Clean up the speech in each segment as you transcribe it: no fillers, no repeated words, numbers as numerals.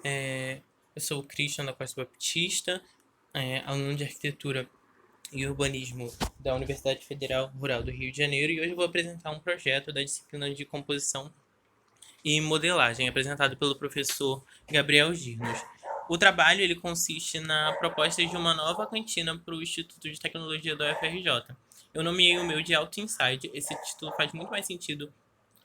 Eu sou o Christian da Costa Baptista, aluno de Arquitetura e Urbanismo da Universidade Federal Rural do Rio de Janeiro, e hoje eu vou apresentar um projeto da disciplina de Composição e Modelagem, apresentado pelo professor Gabriel Girnos. O trabalho ele consiste na proposta de uma nova cantina para o Instituto de Tecnologia da UFRJ. Eu nomeei o meu de Auto Inside. Esse título faz muito mais sentido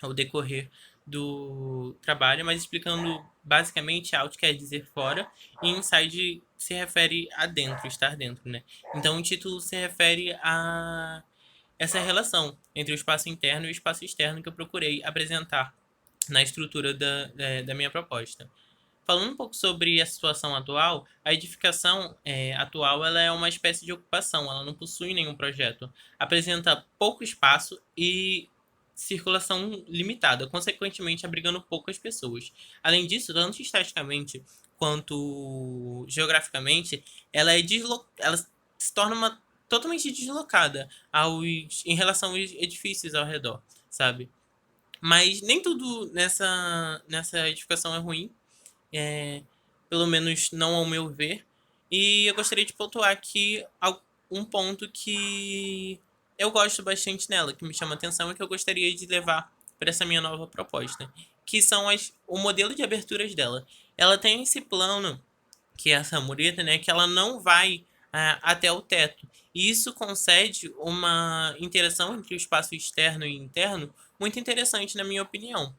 ao decorrer do trabalho, mas explicando basicamente out quer dizer fora e inside se refere a dentro, estar dentro, né? Então o título se refere a essa relação entre o espaço interno e o espaço externo que eu procurei apresentar na estrutura da minha proposta. Falando um pouco sobre a situação atual, a edificação atual ela é uma espécie de ocupação, ela não possui nenhum projeto, apresenta pouco espaço e circulação limitada, consequentemente abrigando poucas pessoas. Além disso, tanto estaticamente quanto geograficamente, ela se torna totalmente deslocada em relação aos edifícios ao redor, sabe? Mas nem tudo nessa edificação é ruim, é, pelo menos não ao meu ver. E eu gostaria de pontuar aqui um ponto que eu gosto bastante nela, que me chama atenção e que eu gostaria de levar para essa minha nova proposta, que são o modelo de aberturas dela. Ela tem esse plano, que é essa mureta, né, que ela não vai até o teto. E isso concede uma interação entre o espaço externo e interno muito interessante, na minha opinião.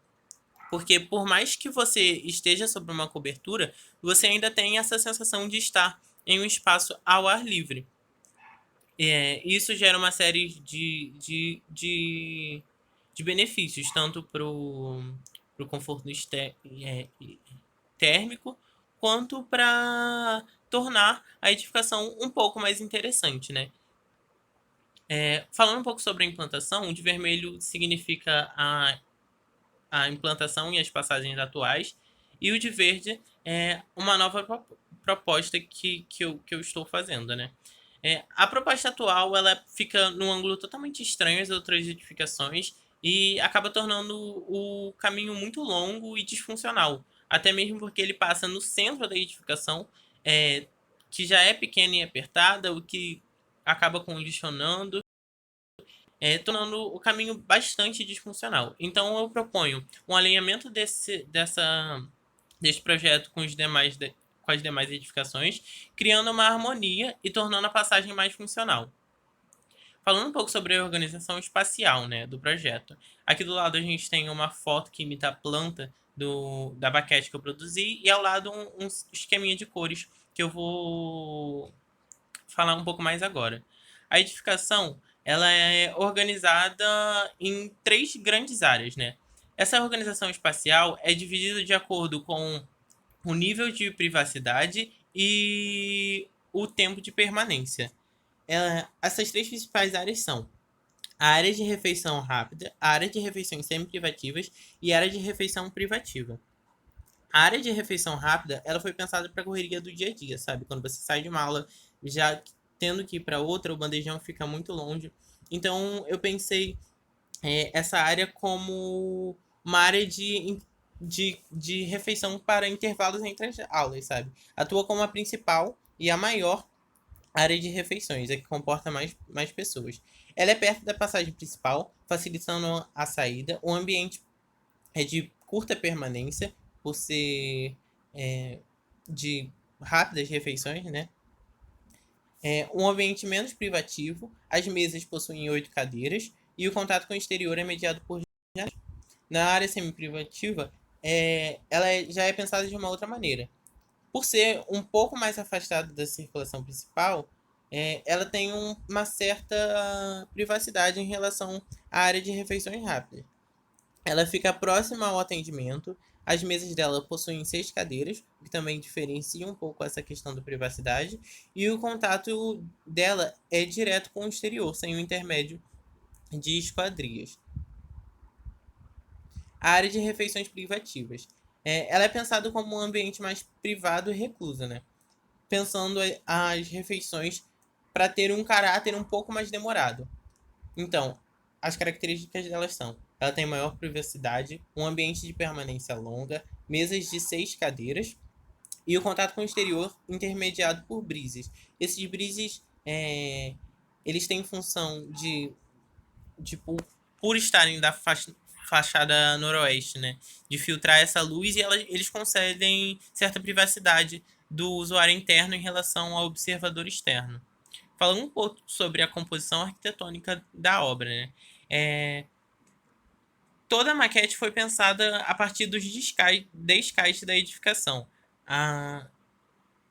Porque por mais que você esteja sobre uma cobertura, você ainda tem essa sensação de estar em um espaço ao ar livre. Isso gera uma série de benefícios, tanto para o conforto térmico, quanto para tornar a edificação um pouco mais interessante, né? Falando um pouco sobre a implantação, o de vermelho significa a implantação e as passagens atuais, e o de verde é uma nova proposta que eu estou fazendo, né? A proposta atual ela fica num ângulo totalmente estranho às outras edificações e acaba tornando o caminho muito longo e disfuncional, até mesmo porque ele passa no centro da edificação, é, que já é pequena e apertada, o que acaba condicionando, tornando o caminho bastante disfuncional. Então eu proponho um alinhamento desse projeto com as demais edificações, criando uma harmonia e tornando a passagem mais funcional. Falando um pouco sobre a organização espacial, né, do projeto. Aqui do lado a gente tem uma foto que imita a planta da baquete que eu produzi e ao lado um esqueminha de cores que eu vou falar um pouco mais agora. A edificação ela é organizada em três grandes áreas, né? Essa organização espacial é dividida de acordo com o nível de privacidade e o tempo de permanência. Essas três principais áreas são a área de refeição rápida, a área de refeições semi-privativas e a área de refeição privativa. A área de refeição rápida, ela foi pensada para a correria do dia a dia, sabe? Quando você sai de uma aula, já tendo que ir para outra, o bandejão fica muito longe. Então, eu pensei essa área como uma área de refeição para intervalos entre as aulas, sabe? Atua como a principal e a maior área de refeições, a que comporta mais pessoas. Ela é perto da passagem principal, facilitando a saída. O ambiente é de curta permanência, por ser é, de rápidas refeições, né? Um ambiente menos privativo, as mesas possuem 8 cadeiras e o contato com o exterior é mediado por janelas. Na área semi-privativa, já é pensada de uma outra maneira. Por ser um pouco mais afastada da circulação principal, ela tem uma certa privacidade em relação à área de refeições rápidas. Ela fica próxima ao atendimento. As mesas dela possuem 6 cadeiras, o que também diferencia um pouco essa questão da privacidade. E o contato dela é direto com o exterior, sem o intermédio de esquadrias. A área de refeições privativas. Ela é pensada como um ambiente mais privado e recluso, né? Pensando as refeições para ter um caráter um pouco mais demorado. Então, as características delas são: ela tem maior privacidade, um ambiente de permanência longa, mesas de 6 cadeiras, e o contato com o exterior intermediado por brises. Esses brises, eles têm função de por estarem da fachada noroeste, né, de filtrar essa luz, e eles concedem certa privacidade do usuário interno em relação ao observador externo. Falando um pouco sobre a composição arquitetônica da obra, né, toda a maquete foi pensada a partir dos descaites da edificação. A,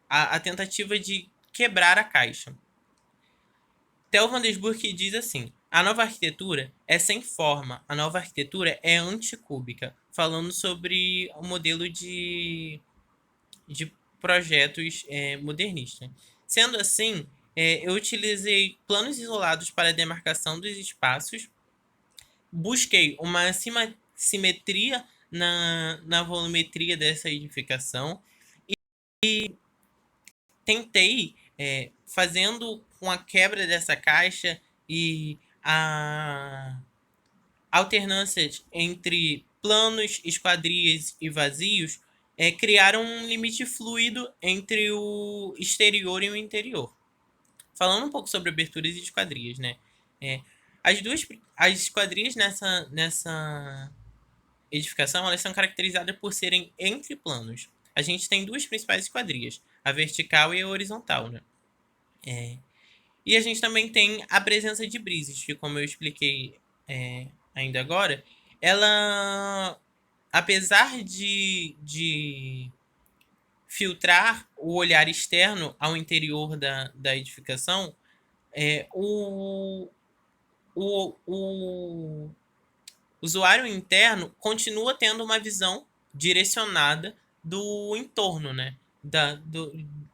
a tentativa de quebrar a caixa. Theo van der Burg diz assim: a nova arquitetura é sem forma, a nova arquitetura é anticúbica, falando sobre o modelo de projetos modernistas. Sendo assim, eu utilizei planos isolados para a demarcação dos espaços, busquei uma simetria na volumetria dessa edificação e tentei, fazendo com a quebra dessa caixa e a alternância entre planos, esquadrias e vazios, criar um limite fluido entre o exterior e o interior. Falando um pouco sobre aberturas e esquadrias, né? As esquadrias nessa edificação, elas são caracterizadas por serem entre planos. A gente tem duas principais esquadrias, a vertical e a horizontal, né? E a gente também tem a presença de brises, que, como eu expliquei ainda agora, ela, apesar de filtrar o olhar externo ao interior da edificação, o usuário interno continua tendo uma visão direcionada do entorno, né?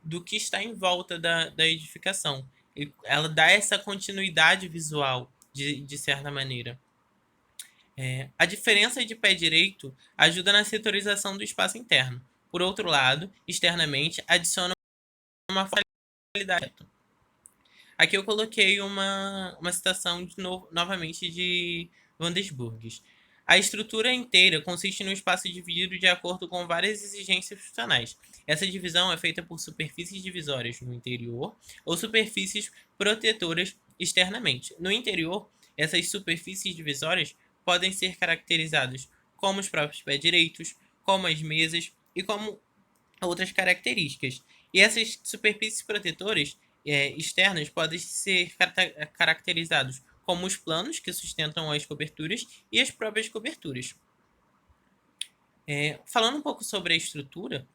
Do que está em volta da edificação. Ela dá essa continuidade visual, de certa maneira. A diferença de pé direito ajuda na setorização do espaço interno. Por outro lado, externamente, adiciona uma qualidade. Aqui eu coloquei uma citação novamente de Van der Burg. A estrutura inteira consiste num espaço dividido de acordo com várias exigências funcionais. Essa divisão é feita por superfícies divisórias no interior ou superfícies protetoras externamente. No interior, essas superfícies divisórias podem ser caracterizadas como os próprios pés direitos, como as mesas e como outras características. E essas superfícies protetoras externas podem ser caracterizados como os planos que sustentam as coberturas e as próprias coberturas. Falando um pouco sobre a estrutura,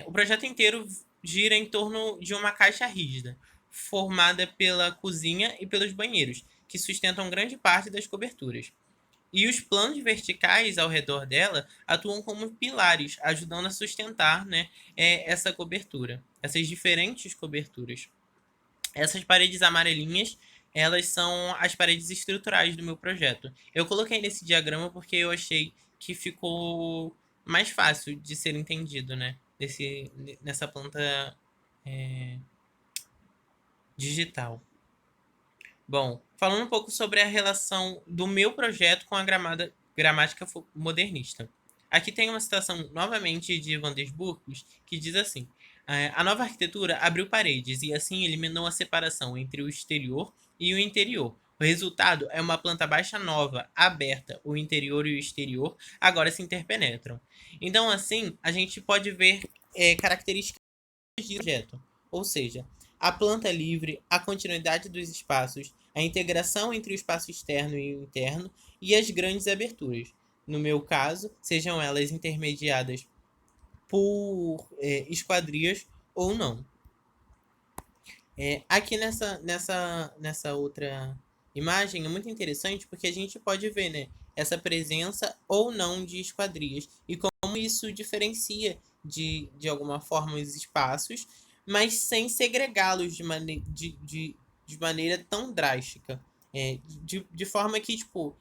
o projeto inteiro gira em torno de uma caixa rígida, formada pela cozinha e pelos banheiros, que sustentam grande parte das coberturas. E os planos verticais ao redor dela atuam como pilares, ajudando a sustentar, né, essa cobertura, essas diferentes coberturas. Essas paredes amarelinhas, elas são as paredes estruturais do meu projeto. Eu coloquei nesse diagrama porque eu achei que ficou mais fácil de ser entendido, né? Nessa planta digital. Bom, falando um pouco sobre a relação do meu projeto com a gramática modernista. Aqui tem uma citação novamente de Van der Burg, que diz assim: a nova arquitetura abriu paredes e assim eliminou a separação entre o exterior e o interior. O resultado é uma planta baixa nova, aberta. O interior e o exterior agora se interpenetram. Então, assim, a gente pode ver características do projeto, ou seja, a planta livre, a continuidade dos espaços, a integração entre o espaço externo e o interno e as grandes aberturas. No meu caso, sejam elas intermediadas por esquadrias ou não. Aqui nessa outra imagem é muito interessante porque a gente pode ver, né, essa presença ou não de esquadrias e como isso diferencia de alguma forma os espaços, mas sem segregá-los de maneira tão drástica. De forma que, tipo,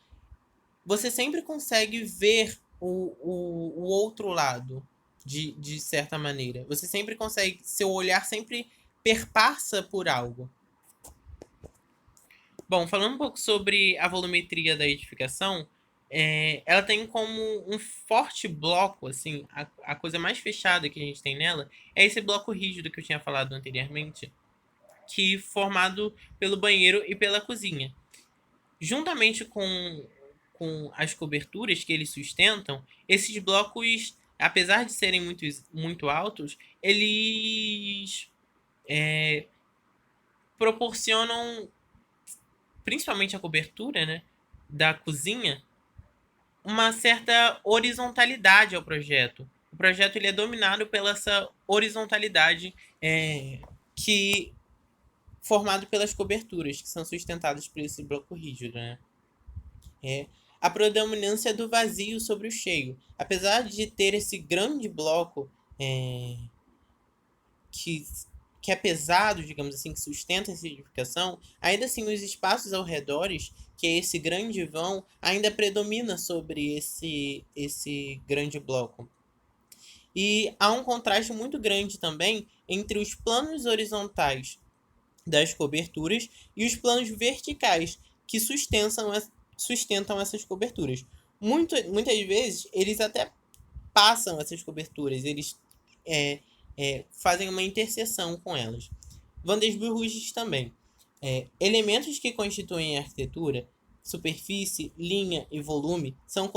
você sempre consegue ver o outro lado, de certa maneira. Você sempre consegue, seu olhar sempre perpassa por algo. Bom, falando um pouco sobre a volumetria da edificação, ela tem como um forte bloco, assim, a coisa mais fechada que a gente tem nela é esse bloco rígido que eu tinha falado anteriormente, que formado pelo banheiro e pela cozinha. Juntamente com as coberturas que eles sustentam, esses blocos, apesar de serem muito altos, eles proporcionam, principalmente a cobertura, né, da cozinha, uma certa horizontalidade ao projeto. O projeto ele é dominado pela essa horizontalidade que formado pelas coberturas que são sustentadas por esse bloco rígido, né? É a predominância do vazio sobre o cheio. Apesar de ter esse grande bloco é, que, que é pesado, digamos assim, que sustenta essa edificação, ainda assim os espaços ao redor, que é esse grande vão, ainda predomina sobre esse grande bloco. E há um contraste muito grande também entre os planos horizontais das coberturas e os planos verticais que sustentam essas coberturas. Muitas vezes eles até passam essas coberturas, eles é, fazem uma interseção com elas. Van der Burg também. Elementos que constituem a arquitetura, superfície, linha e volume, são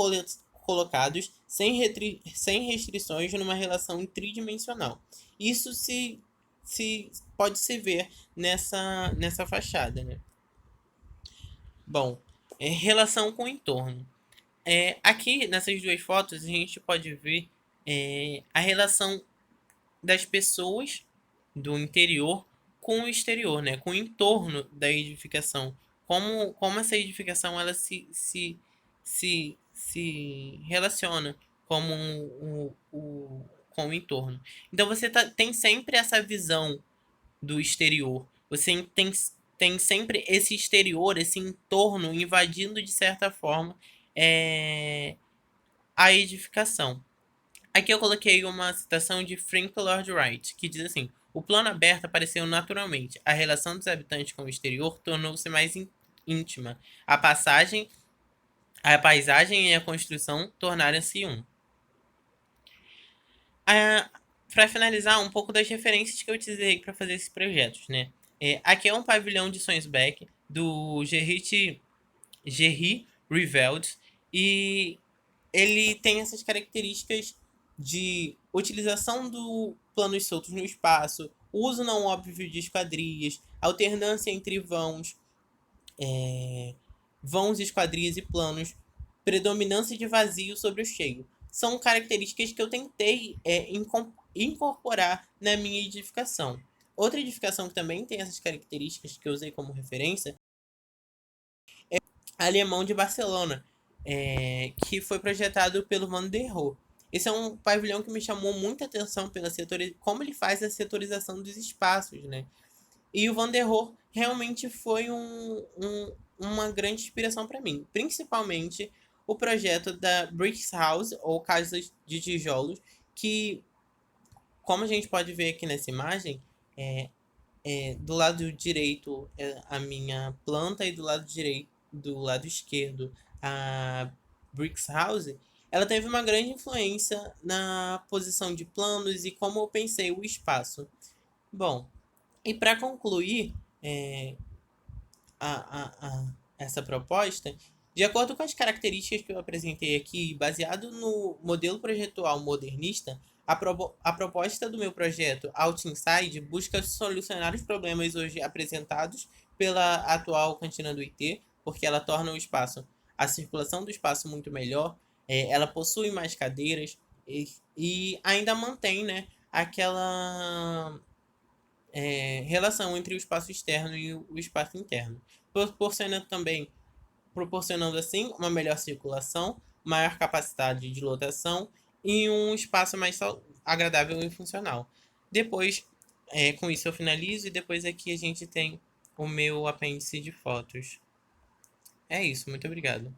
colocados sem restrições numa relação tridimensional. Isso se pode se ver nessa fachada, né? Bom, relação com o entorno. Aqui nessas duas fotos a gente pode ver a relação das pessoas do interior com o exterior, né? Com o entorno da edificação. Como essa edificação ela se relaciona como com o entorno. Então você tem sempre essa visão do exterior. Você tem sempre esse exterior, esse entorno invadindo de certa forma é, a edificação. Aqui eu coloquei uma citação de Frank Lloyd Wright, que diz assim: o plano aberto apareceu naturalmente. A relação dos habitantes com o exterior tornou-se mais íntima. A paisagem e a construção tornaram-se um. Para finalizar, um pouco das referências que eu utilizei para fazer esses projetos, né? Aqui é um pavilhão de Sonsbeck, do Gerry Reveld, e ele tem essas características de utilização do planos soltos no espaço, uso não óbvio de esquadrias, alternância entre vãos, esquadrias e planos, predominância de vazio sobre o cheio. São características que eu tentei incorporar na minha edificação. Outra edificação que também tem essas características que eu usei como referência é o Alemão de Barcelona, que foi projetado pelo Van der Rohe. Esse é um pavilhão que me chamou muita atenção pela como ele faz a setorização dos espaços, né? E o Van der Rohe realmente foi uma grande inspiração para mim, principalmente o projeto da Bricks House, ou Casas de Tijolos, que, como a gente pode ver aqui nessa imagem, do lado direito a minha planta e do lado esquerdo a Bricks House, ela teve uma grande influência na posição de planos e como eu pensei o espaço. Bom, e para concluir essa proposta, de acordo com as características que eu apresentei aqui, baseado no modelo projetual modernista, a proposta do meu projeto Out Inside busca solucionar os problemas hoje apresentados pela atual cantina do IT, porque ela torna a circulação do espaço muito melhor, ela possui mais cadeiras e ainda mantém, né, aquela relação entre o espaço externo e o espaço interno, proporcionando assim uma melhor circulação, maior capacidade de lotação e um espaço mais agradável e funcional. Depois, com isso eu finalizo e depois aqui a gente tem o meu apêndice de fotos. É isso, muito obrigado.